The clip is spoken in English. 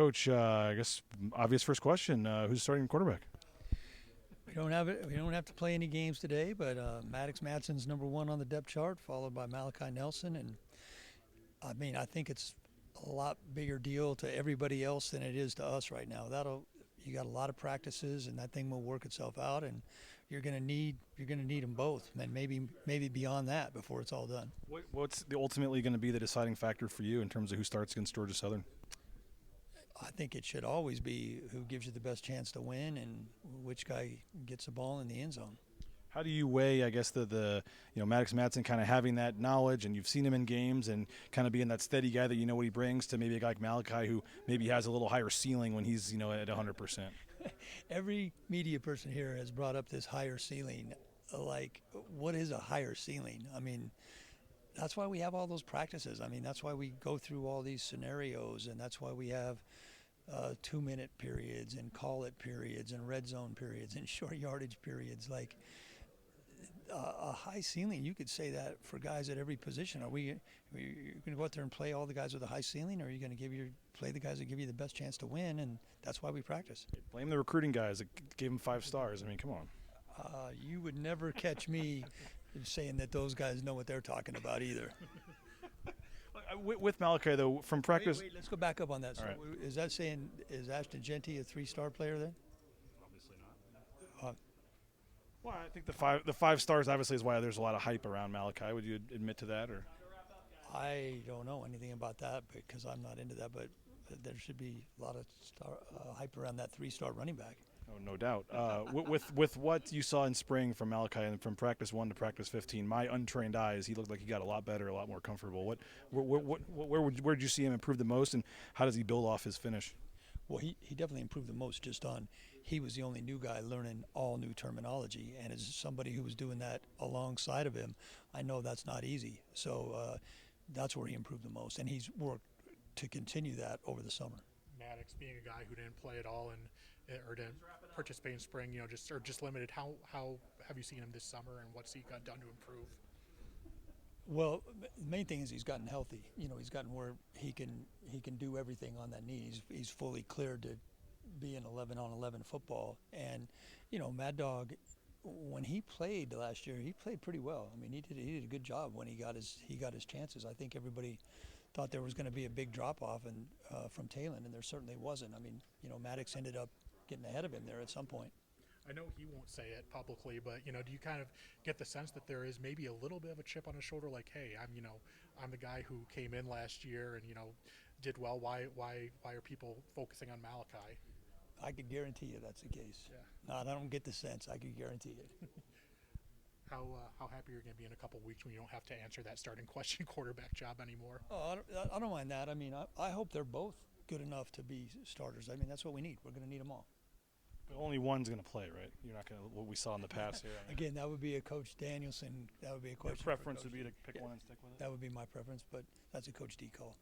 Coach, I guess obvious first question: who's starting quarterback? We don't have it. We don't have to play any games today, but Maddox Matson's number one on the depth chart, followed by Malachi Nelson, and I think it's a lot bigger deal to everybody else than it is to us right now. You got a lot of practices, and that thing will work itself out, and you're gonna need them both, and maybe beyond that before it's all done. What's ultimately going to be the deciding factor for you in terms of who starts against Georgia Southern? I think it should always be who gives you the best chance to win and which guy gets the ball in the end zone. How do you weigh, I guess, the Maddox Matson kind of having that knowledge, and you've seen him in games, and kind of being that steady guy that you know what he brings, to maybe a guy like Malachi who maybe has a little higher ceiling when he's at 100%? Every media person here has brought up this higher ceiling. Like, what is a higher ceiling? I mean, that's why we have all those practices. I mean, that's why we go through all these scenarios, and that's why we have 2-minute periods and call it periods and red zone periods and short yardage periods. Like, a high ceiling, you could say that for guys at every position. Are you going to go out there and play all the guys with a high ceiling, or are you going to play the guys that give you the best chance to win? And that's why we practice. Blame the recruiting guys that gave him 5 stars. I mean, come on. You would never catch me saying that those guys know what they're talking about either. With Malachi, though, from practice. Wait, let's go back up on that. So right. Is that saying, is Ashton Genty a 3-star player then? Obviously not. Well, I think the five stars obviously is why there's a lot of hype around Malachi. Would you admit to that, or? I don't know anything about that because I'm not into that, but there should be a lot of hype around that 3-star running back. Oh, no doubt. With what you saw in spring from Malachi and from practice 1 to practice 15, my untrained eyes, he looked like he got a lot better, a lot more comfortable. Where did you see him improve the most, and how does he build off his finish? Well, he definitely improved the most just on he was the only new guy learning all new terminology. And as somebody who was doing that alongside of him, I know that's not easy. So that's where he improved the most. And he's worked to continue that over the summer. Maddox, being a guy who didn't play at all or didn't participate in spring, just limited. How have you seen him this summer, and what's he got done to improve? Well, the main thing is he's gotten healthy. He's gotten where he can do everything on that knee. He's fully cleared to be in 11-on-11 football. And Mad Dog, when he played last year, he played pretty well. I mean, he did a good job when he got his chances. I think everybody thought there was going to be a big drop off and from Talon, and there certainly wasn't. I mean, Maddox ended up getting ahead of him there at some point. I know he won't say it publicly, but do you kind of get the sense that there is maybe a little bit of a chip on his shoulder, like, hey, I'm the guy who came in last year and did well. Why are people focusing on Malachi? I could guarantee you that's the case. Yeah. No, I don't get the sense. I could guarantee it. How happy you're going to be in a couple of weeks when you don't have to answer that starting question quarterback job anymore? Oh, I don't mind that. I mean, I hope they're both good enough to be starters. I mean, that's what we need. We're going to need them all. But only one's going to play, right? You're not going to what we saw in the past here. Again, that would be a Coach Danielson. That would be a question. Your preference would be to pick one and stick with it? That would be my preference, but that's a Coach D call.